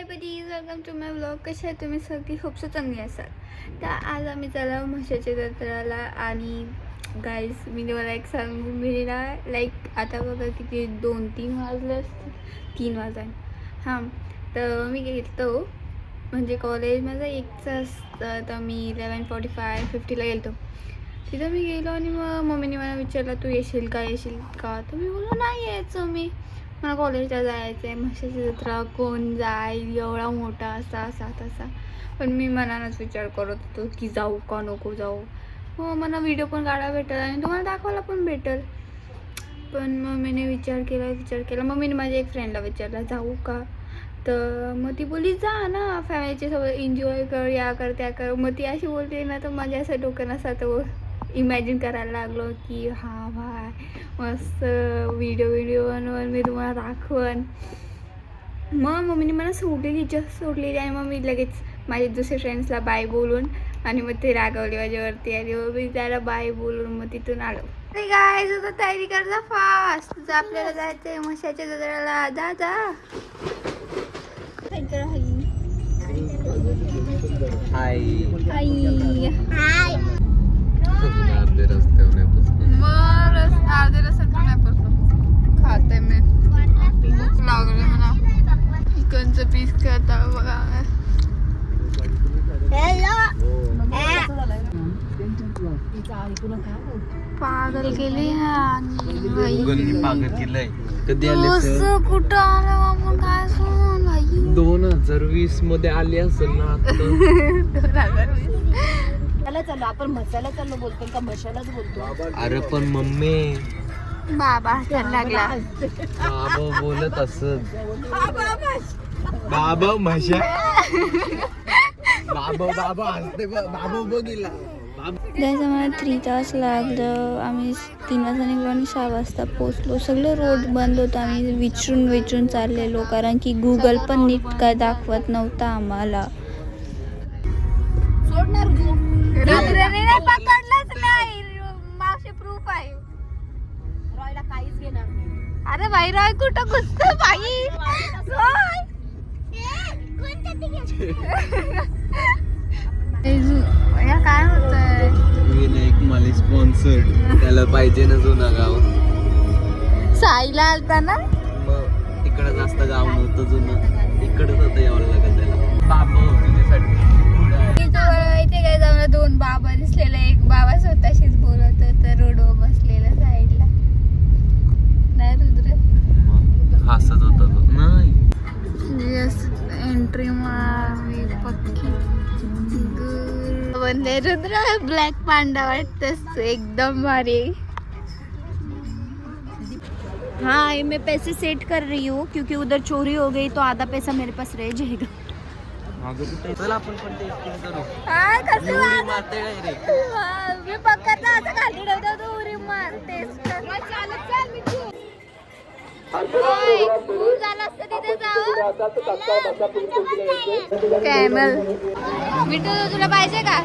buddies, welcome to my vlog. कशा आहे तुम्ही सगळी? खूप चांगली असाल. तर आज आम्ही चाललो म्हशाच्या जत्रेला. आणि गाईज मी तुम्हाला एक सांगू मिळेला लाईक आता बघा किती 2-3 वाजले असते. 3 वाजता हां. तर मी गेलो म्हणजे कॉलेज माझं 1चं असतं, तर मी 11:45-50ला गेलो. तिथं मी गेलो आणि मग मम्मीने मला विचारलं तू येशील का. तर मी बोललो नाही यायचं, मला कॉलेजला जायचं आहे. म्हशीची जत्रा कोण जाईल, एवढा मोठा असा तसा. पण मी मनानच विचार करत होतो की जाऊ का नको जाऊ. हो, मला व्हिडिओ पण काढायला भेटेल आणि तुम्हाला दाखवायला पण भेटेल. पण मम्मीने विचार केला. मम्मीने माझ्या एक फ्रेंडला विचारलं जाऊ का. तर मग ती बोलली जा ना, फॅमिलीच्या सोबत एन्जॉय कर, या कर त्या कर. मग ती अशी बोलते ना, तर माझ्या असं डोक्यानं असं तर इमॅजिन करायला लागलो की हां भाय मस्त व्हिडिओ बनवून मी तुम्हाला दाखवन. मग मम्मीने मला सोडलेली आणि मग मी लगेच माझ्या दुसऱ्या फ्रेंड्सला बाय बोलून आणि मग ते रागवले माझ्यावरती आणि मग मी त्याला बाय बोलून मग तिथून आलो. अरे गाईज आता तयारी करता फास्ट, आपल्याला जायचं आहे म्हशाच्या जत्रेला. जा अर्धे रस्त्यावर खाते मी. भूक लागली मला. चिकनचं पीस खाता बघा. पागल केली पागल केलंय. कधी कुठं आलं आपण काय सांग भाई. 2020 मध्ये आली असेल ना. 2020 चाललो आपण मसाला चाललो बोलतो का मशालाच बोलतो. अरे पण मम्मी बाबा लागला. बाबा बोलत असत. बाबा म्हशा बाबा हसते. बाबा बघितला. जायचं मला 3 तास लागलं. आम्ही 3 वाजता निघलो आणि 6 वाजता पोचलो. सगळं रोड बंद होतं. आम्ही विचारून चाललेलो कारण की गुगल पण नीट काय दाखवत नव्हता आम्हाला. सोडणार तू पकडलंच नाही. मावशी प्रूफ आहे. रॉयला काहीच घेणार नाही. अरे भाई रॉय कुठं घुसतो भाई. काय होतंय. विनायक माली स्पॉन्सर्ड. त्याला पाहिजे ना जुना गाव. साईला आलता ना. मग तिकडं जास्त गाव नव्हतं जुनं. इकडंच होतं यावं लागत त्याला. बाबा होते त्यासाठी. इथे काय जाऊन 2 बाबा दिसलेला. एक बाबा स्वतःशीच बोलत होता रोडवर बसलेला साईडला. नाही रुद्र हसत होता तो. नाही यस एंट्री मारली पक्की. बनले रुद्र ब्लॅक पांडा वाटतस एकदम भारी. हाँ मैं पैसे सेट कर रही हूँ क्योंकि उधर चोरी हो गई तो आधा पैसा मेरे पास रह जाएगा. चल आपण पण टेस्टिंग करू. कसं उडी मारते काय रे. मी पकडता असं खाली ठेवतो तू उडी मार. टेस्ट झालं असतं तिथे जाऊ. कॅमल मिठू तुला पाहिजे का.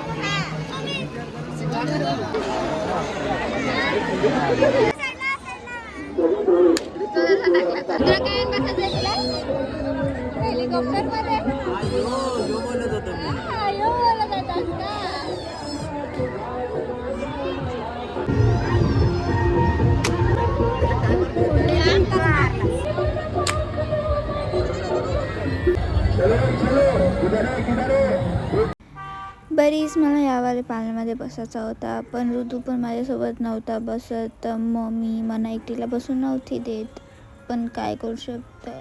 हेलिकॉप्टर मध्ये बरीच मला यावाले पाण्यामध्ये बसायचा होता, पण ऋतू पण माझ्यासोबत नव्हता बसत. तर मम्मी मला एकटीला बसून नव्हती देत. पण काय करू शकतं.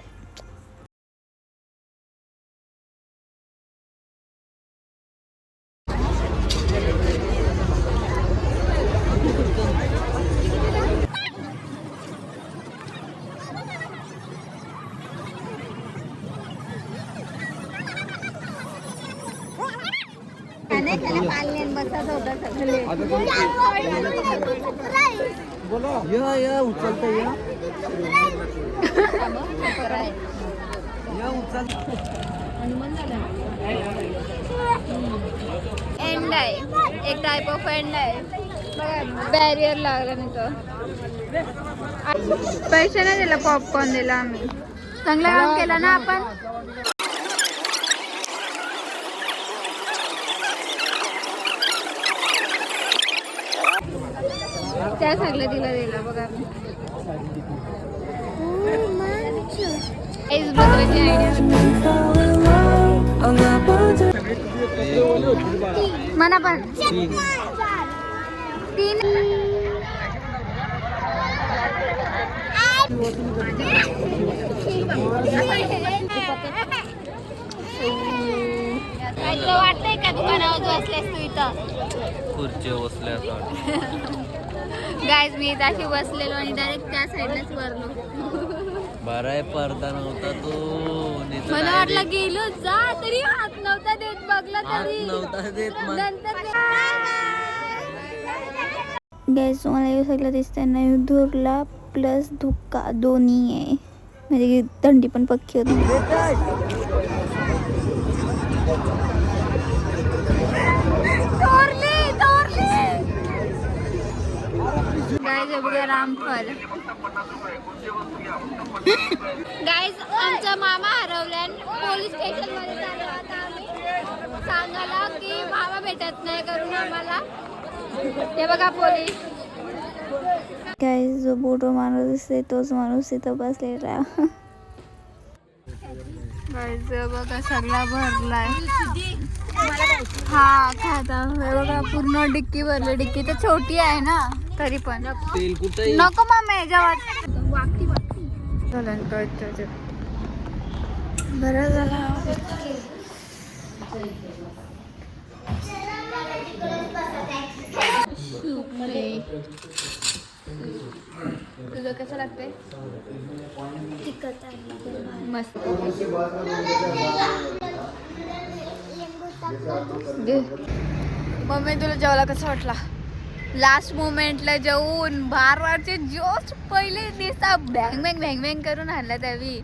त्याला पाण्यात बसत होता सगळे. या उचलता या उचल. एंड आहे, एक टाइप ऑफ एंड आहे बघा. बॅरियर लागला नाही तो. पैसे नाही दिला, पॉपकॉर्न दिला आम्ही. चांगला काम केला ना आपण. सगळं तिला दिला बघा मी. रुद्राची आयडिया मना पण 3 वाटतंय का दुकानावर बसलेस तू इथं खुर्ची बसल्या गाईज मी इथं अशी बसलेलो आणि डायरेक्ट त्या साईडलाच वरलो. बरा आहे पडदा नव्हता तो मला वाटलं गेलो जा तरी हात नव्हता देत बघला तरी नव्हता देत मग. नंतर गॅस तुम्हाला येऊ सगळं दिसतंय ना धुरला प्लस धुक्का दोन्ही आहे म्हणजे थंडी पण पक्की होती. गाईज बघा रामफल. गाईज आमचा मामा हरवला पोलीस स्टेशन मध्ये चाललो आता आम्ही सांगायला की मामा भेटत नाही करून आम्हाला. ते बघा पोलीस. गॅस जो बोटो माणूस दिसते तोच माणूस इथं बसलेला. गाईज बघा सगळा भरलाय. हा खाता हे बघा पूर्ण डिक्की भरली. डिक्की तर छोटी आहे ना तरी पण तेल कुठे नको मामा याच्यावर वाकडी बरं झाला. तुझं कसं लागतंय मस्त. मम्मी तुला जेवला कसा वाटला? लास्ट मोमेंटला जेवून बारवारचे जस्ट पहिले दिसता बँग बँग बँग बँग करून आणला त्यावी.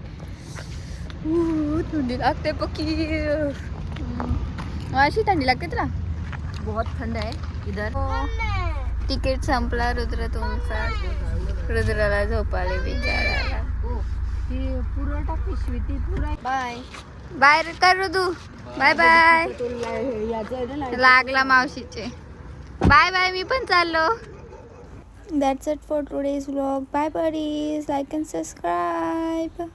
थंडी लागते पक्की. अशी थंडी लागते तुला? बहुत थंड आहे इधर. तिकीट संपला रुद्र तुमचा. रुद्राला झोपाले बिचाराला. बाय बाय कर रुदू. Bye bye. लागला मावशीचे. बाय बाय मी पण चाललो. That's it for today's vlog. Bye buddies. Like and subscribe.